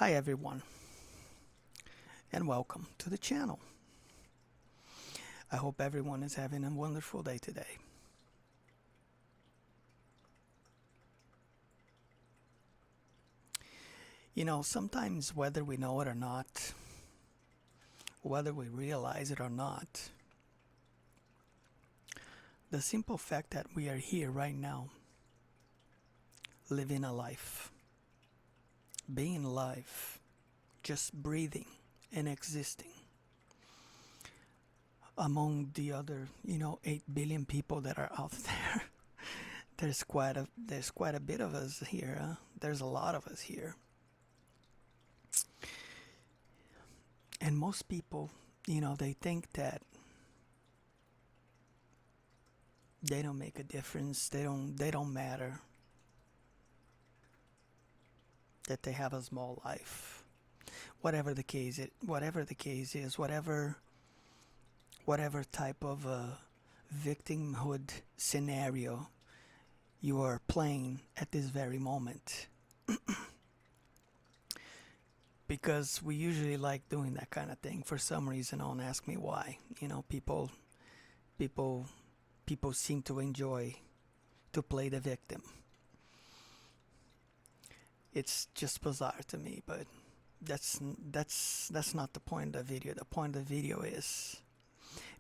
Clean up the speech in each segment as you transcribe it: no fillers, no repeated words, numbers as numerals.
Hi everyone, and welcome to the channel. I hope everyone is having a wonderful day today. You know, sometimes whether we know it or not, whether we realize it or not, the simple fact that we are here right now, living a life, being alive, just breathing and existing among the other, 8 billion people that are out there. There's quite a bit of us here. There's a lot of us here. And most people, they think that they don't make a difference. They don't matter. That they have a small life. Whatever type of victimhood scenario you are playing at this very moment. Because we usually like doing that kind of thing for some reason. Don't ask me why. People people seem to enjoy to play the victim. It's just bizarre to me, but that's not the point of the video. The point of the video is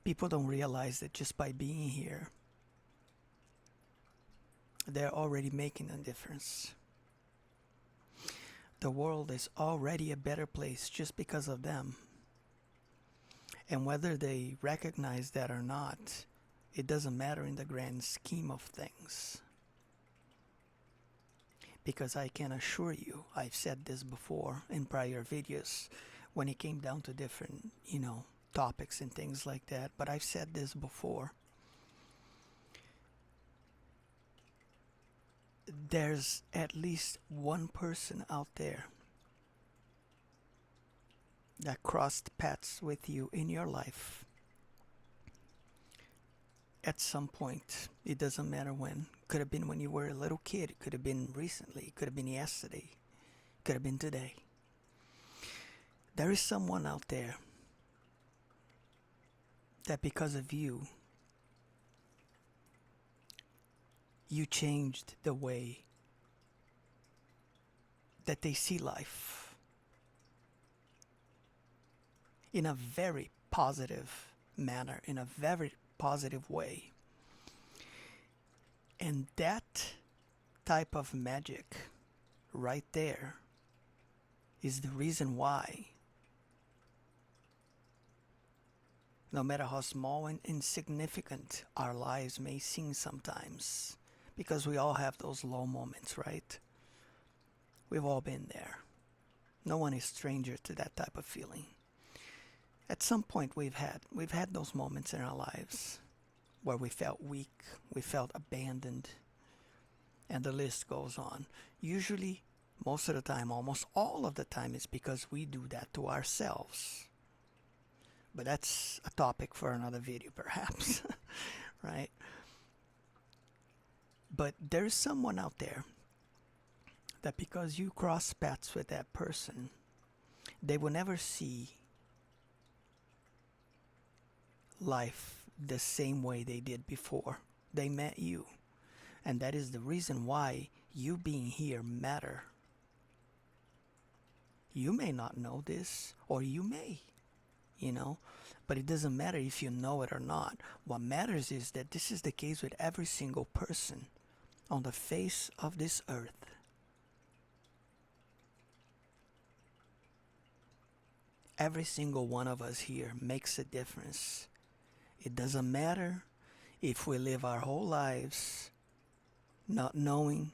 people don't realize that just by being here, they're already making a difference. The world is already a better place just because of them. And whether they recognize that or not, it doesn't matter in the grand scheme of things. Because I can assure you, I've said this before in prior videos when it came down to different, topics and things like that, but I've said this before. There's at least one person out there that crossed paths with you in your life at some point. It doesn't matter when. Could have been when you were a little kid. It could have been recently. It could have been yesterday. It could have been today. There is someone out there that because of you, you changed the way that they see life in a very positive manner, in a very positive way. And that type of magic right there is the reason why, no matter how small and insignificant our lives may seem sometimes, because we all have those low moments, right? We've all been there. No one is stranger to that type of feeling. At some point we've had those moments in our lives where we felt weak, we felt abandoned, and the list goes on. Usually, most of the time, almost all of the time, it's because we do that to ourselves. But that's a topic for another video perhaps, right? But there's someone out there that because you cross paths with that person, they will never see life the same way they did before they met you. And that is the reason why you being here matter. You may not know this, or you may, but it doesn't matter if you know it or not. What matters is that this is the case with every single person on the face of this earth. Every single one of us here makes a difference. It doesn't matter if we live our whole lives not knowing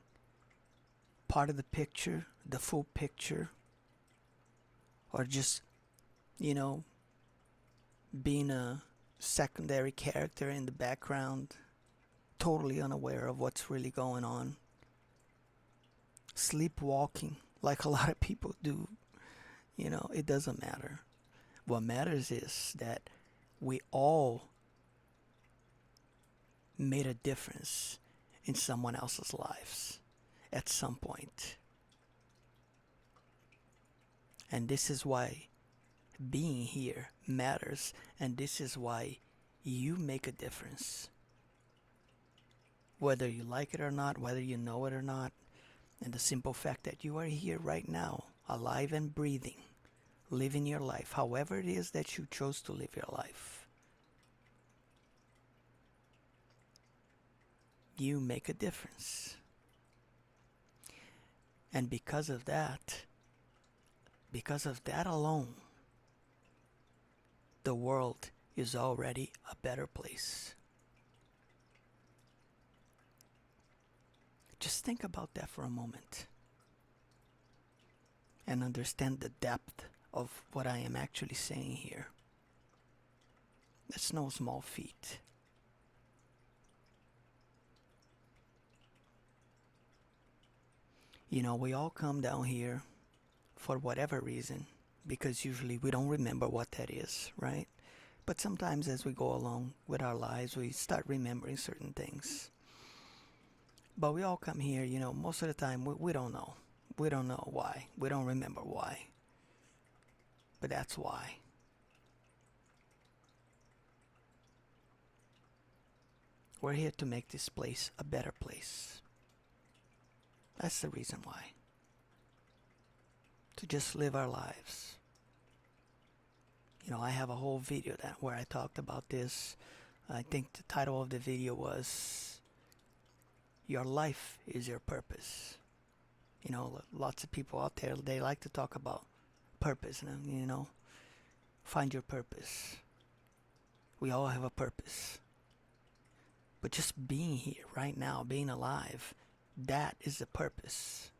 part of the picture, the full picture, or just, being a secondary character in the background, totally unaware of what's really going on, sleepwalking like a lot of people do. It doesn't matter. What matters is that we all made a difference in someone else's lives at some point. And this is why being here matters, and this is why you make a difference. Whether you like it or not, whether you know it or not, and the simple fact that you are here right now, alive and breathing, living your life, however it is that you chose to live your life, you make a difference. And because of that alone, the world is already a better place. Just think about that for a moment and understand the depth of what I am actually saying here. That's no small feat. You know, we all come down here for whatever reason, because usually we don't remember what that is, right? But sometimes as we go along with our lives, we start remembering certain things. But we all come here, you know, most of the time we don't know. We don't know why. We don't remember why. But that's why. We're here to make this place a better place. That's the reason why. To just live our lives. You know, I have a whole video where I talked about this. I think the title of the video was Your Life is Your Purpose. You know, lots of people out there, they like to talk about purpose, you know, find your purpose. We all have a purpose. But just being here right now, being alive, that is the purpose.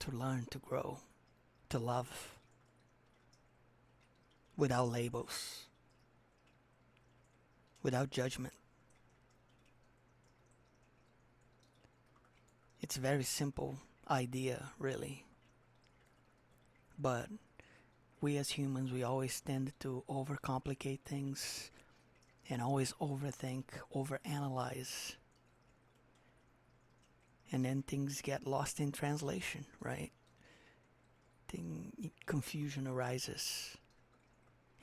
To learn, to grow, to love without labels, without judgment. It's a very simple idea, really. But we as humans, we always tend to overcomplicate things and always overthink, overanalyze. And then things get lost in translation, right? Confusion arises.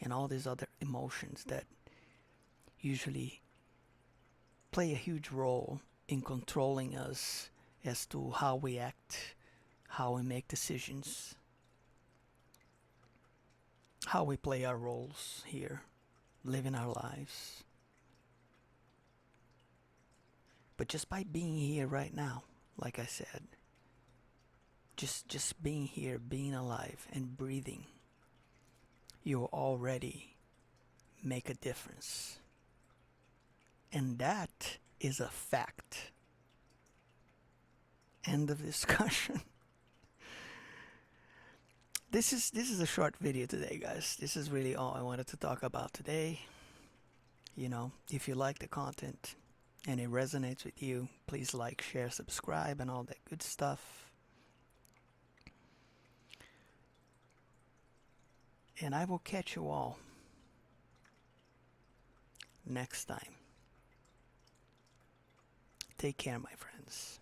And all these other emotions that usually play a huge role in controlling us as to how we act, how we make decisions, how we play our roles here, living our lives. But just by being here right now, like I said, just being here, being alive and breathing, you already make a difference. And that is a fact. End of discussion. This is a short video today, guys. This is really all I wanted to talk about today. You know, if you like the content and it resonates with you, please like, share, subscribe, and all that good stuff. And I will catch you all next time. Take care, my friends.